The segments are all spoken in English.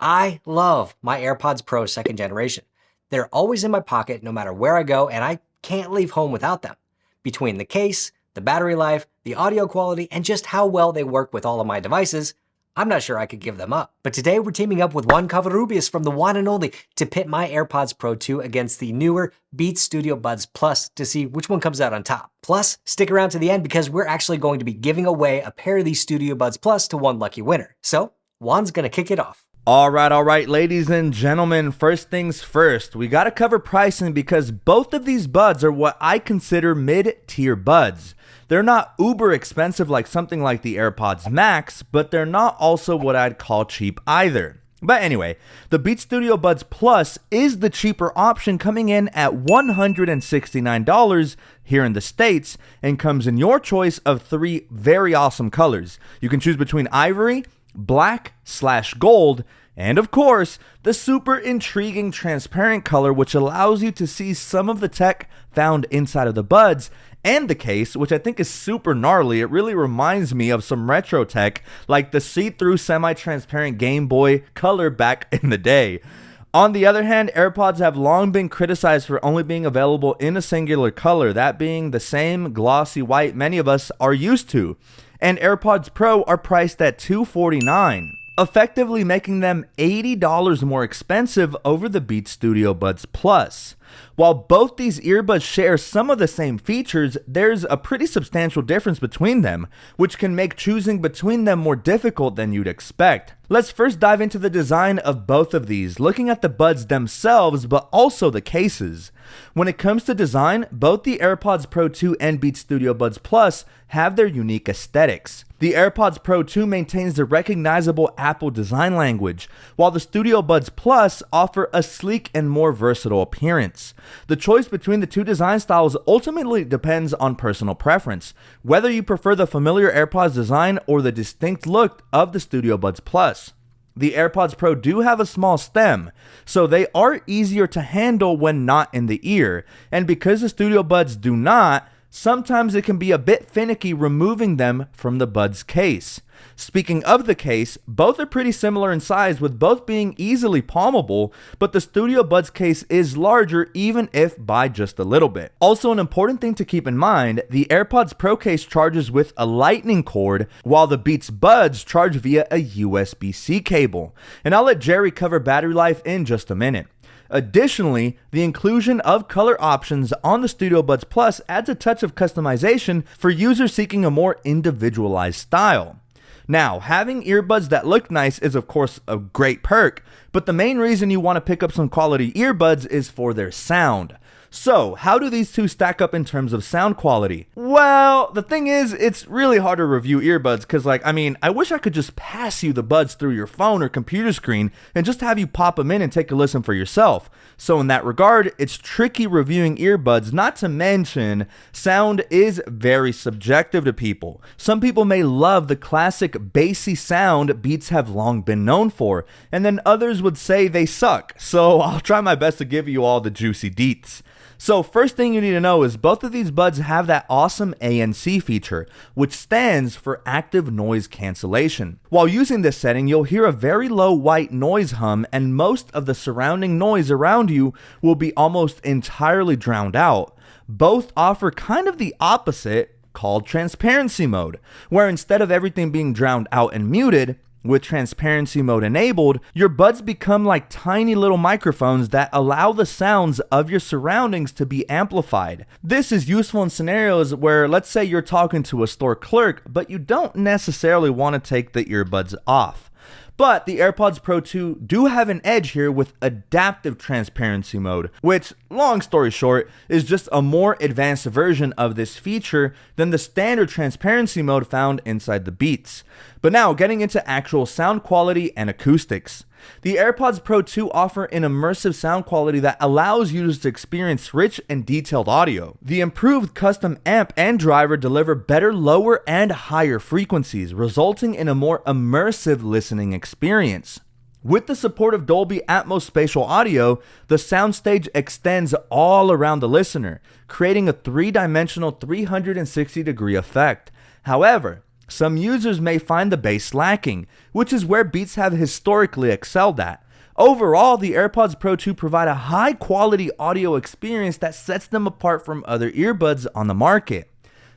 I love my AirPods Pro second generation. They're always in my pocket no matter where I go, and I can't leave home without them. Between the case, the battery life, the audio quality, and just how well they work with all of my devices, I'm not sure I could give them up. But today we're teaming up with Juan from TheJuan&Only to pit my AirPods Pro 2 against the newer Beats Studio Buds Plus to see which one comes out on top. Plus, stick around to the end because we're actually going to be giving away a pair of these Studio Buds Plus to one lucky winner. So, Juan's gonna kick it off. All right, ladies and gentlemen, first things first, we gotta cover pricing because both of these buds are what I consider mid-tier buds. They're not uber expensive like something like the AirPods Max, but they're not also what I'd call cheap either. But anyway, the Beats Studio Buds Plus is the cheaper option, coming in at $169 here in the States, and comes in your choice of three very awesome colors. You can choose between ivory, black/gold, and of course, the super intriguing transparent color, which allows you to see some of the tech found inside of the buds and the case, which I think is super gnarly. It really reminds me of some retro tech like the see-through semi-transparent Game Boy Color back in the day. On the other hand, AirPods have long been criticized for only being available in a singular color, that being the same glossy white many of us are used to. And AirPods Pro are priced at $249, effectively making them $80 more expensive over the Beats Studio Buds Plus. While both these earbuds share some of the same features, there's a pretty substantial difference between them, which can make choosing between them more difficult than you'd expect. Let's first dive into the design of both of these, looking at the buds themselves, but also the cases. When it comes to design, both the AirPods Pro 2 and Beats Studio Buds Plus have their unique aesthetics. The AirPods Pro 2 maintains the recognizable Apple design language, while the Studio Buds Plus offer a sleek and more versatile appearance. The choice between the two design styles ultimately depends on personal preference, whether you prefer the familiar AirPods design or the distinct look of the Studio Buds Plus. The AirPods Pro do have a small stem, so they are easier to handle when not in the ear, and because the Studio Buds do not, sometimes it can be a bit finicky removing them from the buds case. Speaking of the case, both are pretty similar in size, with both being easily palmable, but the Studio Buds case is larger, even if by just a little bit. Also, an important thing to keep in mind, the AirPods Pro case charges with a lightning cord, while the Beats Buds charge via a USB-C cable. And I'll let Jerry cover battery life in just a minute. Additionally, the inclusion of color options on the Studio Buds Plus adds a touch of customization for users seeking a more individualized style. Now, having earbuds that look nice is of course a great perk, but the main reason you want to pick up some quality earbuds is for their sound. So, how do these two stack up in terms of sound quality? Well, the thing is, it's really hard to review earbuds because, I wish I could just pass you the buds through your phone or computer screen and just have you pop them in and take a listen for yourself. So in that regard, it's tricky reviewing earbuds, not to mention, sound is very subjective to people. Some people may love the classic bassy sound Beats have long been known for, and then others would say they suck. So I'll try my best to give you all the juicy deets. So first thing you need to know is both of these buds have that awesome ANC feature, which stands for active noise cancellation. While using this setting, you'll hear a very low white noise hum, and most of the surrounding noise around you will be almost entirely drowned out. Both offer kind of the opposite, called transparency mode, where instead of everything being drowned out and muted, with transparency mode enabled, your buds become like tiny little microphones that allow the sounds of your surroundings to be amplified. This is useful in scenarios where, let's say you're talking to a store clerk, but you don't necessarily want to take the earbuds off. But the AirPods Pro 2 do have an edge here with adaptive transparency mode, which, long story short, is just a more advanced version of this feature than the standard transparency mode found inside the Beats. But now, getting into actual sound quality and acoustics. The AirPods Pro 2 offer an immersive sound quality that allows users to experience rich and detailed audio. The improved custom amp and driver deliver better lower and higher frequencies, resulting in a more immersive listening experience. With the support of Dolby Atmos spatial audio, the soundstage extends all around the listener, creating a three-dimensional 360-degree effect. However, Some users may find the bass lacking, which is where Beats have historically excelled at. Overall, the AirPods Pro 2 provide a high quality audio experience that sets them apart from other earbuds on the market.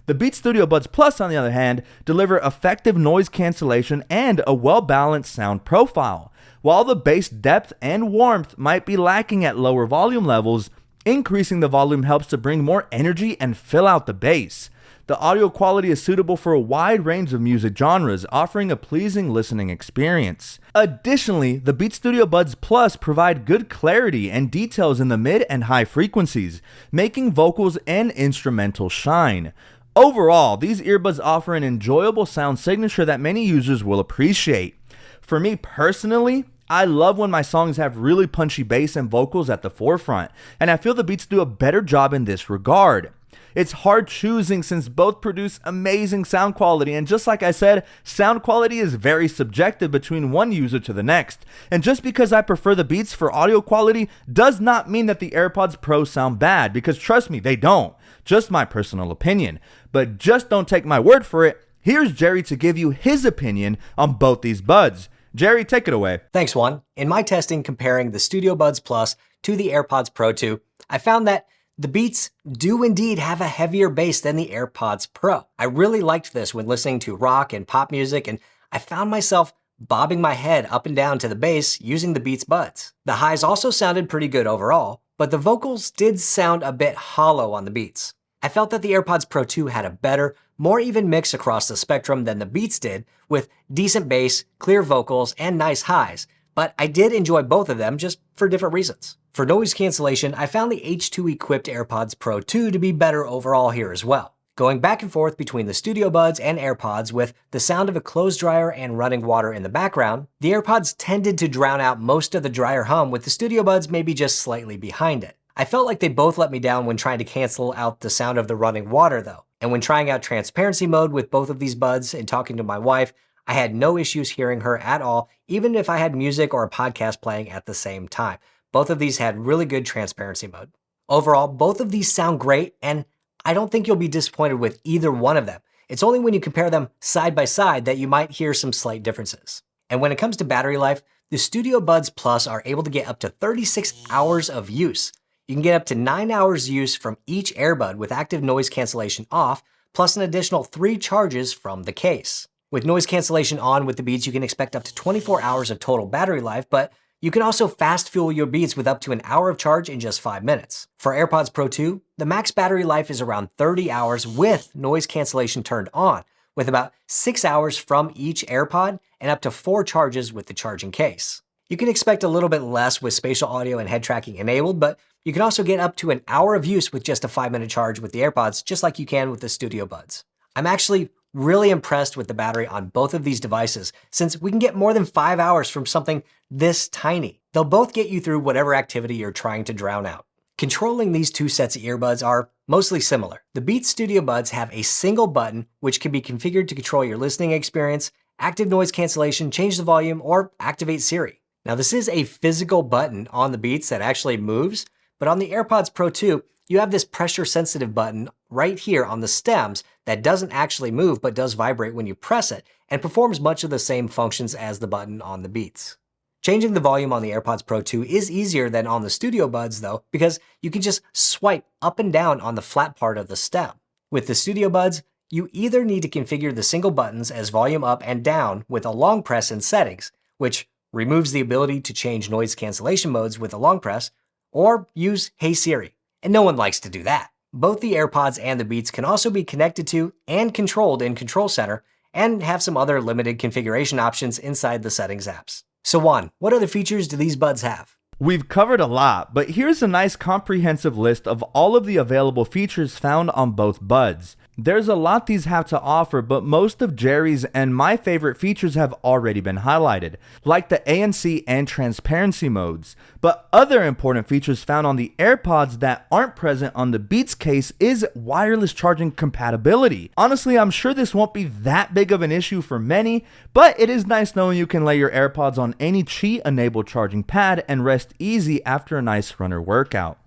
The Beats Studio Buds Plus, on the other hand, deliver effective noise cancellation and a well-balanced sound profile. While the bass depth and warmth might be lacking at lower volume levels, increasing the volume helps to bring more energy and fill out the bass. The audio quality is suitable for a wide range of music genres, offering a pleasing listening experience. Additionally, the Beats Studio Buds Plus provide good clarity and details in the mid and high frequencies, making vocals and instrumental shine. Overall, these earbuds offer an enjoyable sound signature that many users will appreciate. For me personally, I love when my songs have really punchy bass and vocals at the forefront, and I feel the Beats do a better job in this regard. It's hard choosing since both produce amazing sound quality, and just like I said, sound quality is very subjective between one user to the next. And just because I prefer the Beats for audio quality does not mean that the AirPods Pro sound bad, because trust me, they don't. Just my personal opinion. But just don't take my word for it. Here's Jerry to give you his opinion on both these buds. Jerry, take it away. Thanks, Juan. In my testing comparing the Studio Buds Plus to the AirPods Pro 2, I found that the Beats do indeed have a heavier bass than the AirPods Pro. I really liked this when listening to rock and pop music, and I found myself bobbing my head up and down to the bass using the Beats buds. The highs also sounded pretty good overall, but the vocals did sound a bit hollow on the Beats. I felt that the AirPods Pro 2 had a better, more even mix across the spectrum than the Beats did, with decent bass, clear vocals, and nice highs, but I did enjoy both of them just for different reasons. For noise cancellation, I found the H2-equipped AirPods Pro 2 to be better overall here as well. Going back and forth between the Studio Buds and AirPods with the sound of a clothes dryer and running water in the background, the AirPods tended to drown out most of the dryer hum, with the Studio Buds maybe just slightly behind it. I felt like they both let me down when trying to cancel out the sound of the running water though, and when trying out transparency mode with both of these buds and talking to my wife, I had no issues hearing her at all, even if I had music or a podcast playing at the same time. Both of these had really good transparency mode. Overall, both of these sound great, and I don't think you'll be disappointed with either one of them. It's only when you compare them side by side that you might hear some slight differences. And when it comes to battery life, the Studio Buds Plus are able to get up to 36 hours of use. You can get up to 9 hours use from each earbud with active noise cancellation off, plus an additional 3 charges from the case. With noise cancellation on with the Beats, you can expect up to 24 hours of total battery life, but you can also fast fuel your Beats with up to an hour of charge in just 5 minutes. For AirPods Pro 2, the max battery life is around 30 hours with noise cancellation turned on, with about 6 hours from each AirPod and up to 4 charges with the charging case. You can expect a little bit less with spatial audio and head tracking enabled, but you can also get up to an hour of use with just a 5-minute charge with the AirPods, just like you can with the Studio Buds. I'm actually really impressed with the battery on both of these devices, since we can get more than 5 hours from something this tiny. They'll both get you through whatever activity you're trying to drown out. Controlling these two sets of earbuds are mostly similar. The Beats Studio Buds have a single button which can be configured to control your listening experience, active noise cancellation, change the volume, or activate Siri. Now this is a physical button on the Beats that actually moves, but on the AirPods Pro 2, you have this pressure sensitive button right here on the stems that doesn't actually move but does vibrate when you press it and performs much of the same functions as the button on the Beats. Changing the volume on the AirPods Pro 2 is easier than on the Studio Buds though, because you can just swipe up and down on the flat part of the stem. With the Studio Buds, you either need to configure the single buttons as volume up and down with a long press in settings, which removes the ability to change noise cancellation modes with a long press, or use Hey Siri. And no one likes to do that. Both the AirPods and the Beats can also be connected to and controlled in Control Center, and have some other limited configuration options inside the settings apps. So Juan, what other features do these buds have? We've covered a lot, but here's a nice comprehensive list of all of the available features found on both buds. There's a lot these have to offer, but most of Jerry's and my favorite features have already been highlighted, like the ANC and transparency modes. But other important features found on the AirPods that aren't present on the Beats case is wireless charging compatibility. Honestly, I'm sure this won't be that big of an issue for many, but it is nice knowing you can lay your AirPods on any Qi-enabled charging pad and rest easy after a nice runner workout.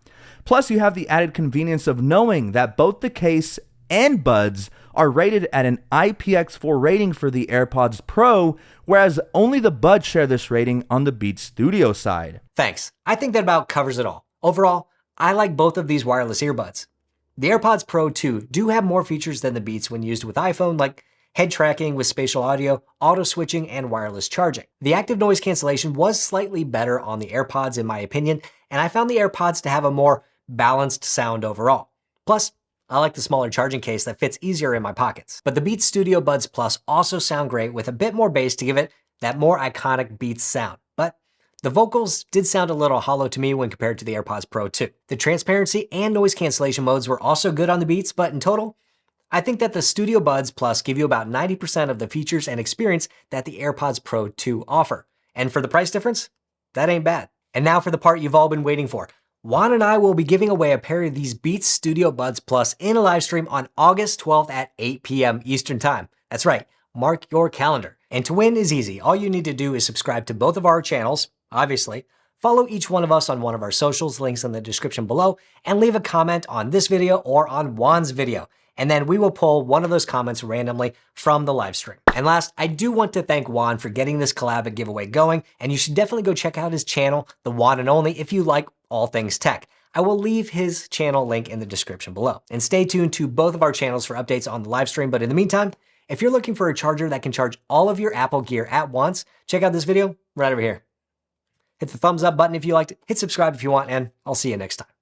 Plus, you have the added convenience of knowing that both the case and buds are rated at an IPX4 rating for the AirPods Pro, whereas only the buds share this rating on the Beats Studio side. Thanks. I think that about covers it all. Overall, I like both of these wireless earbuds. The AirPods Pro 2 do have more features than the Beats when used with iPhone, like head tracking with spatial audio, auto switching, and wireless charging. The active noise cancellation was slightly better on the AirPods in my opinion, and I found the AirPods to have a more balanced sound overall. Plus, I like the smaller charging case that fits easier in my pockets. But the Beats Studio Buds Plus also sound great with a bit more bass to give it that more iconic Beats sound. But the vocals did sound a little hollow to me when compared to the AirPods Pro 2. The transparency and noise cancellation modes were also good on the Beats, but in total, I think that the Studio Buds Plus give you about 90% of the features and experience that the AirPods Pro 2 offer. And for the price difference, that ain't bad. And now for the part you've all been waiting for. Juan and I will be giving away a pair of these Beats Studio Buds Plus in a live stream on August 12th at 8 p.m. Eastern Time. That's right, mark your calendar. And to win is easy. All you need to do is subscribe to both of our channels, obviously, follow each one of us on one of our socials, links in the description below, and leave a comment on this video or on Juan's video. And then we will pull one of those comments randomly from the live stream. And last, I do want to thank Juan for getting this collab and giveaway going, and you should definitely go check out his channel, TheJuan&Only, if you like all things tech. I will leave his channel link in the description below. And stay tuned to both of our channels for updates on the live stream, but in the meantime, if you're looking for a charger that can charge all of your Apple gear at once, check out this video right over here. Hit the thumbs up button if you liked it, hit subscribe if you want, and I'll see you next time.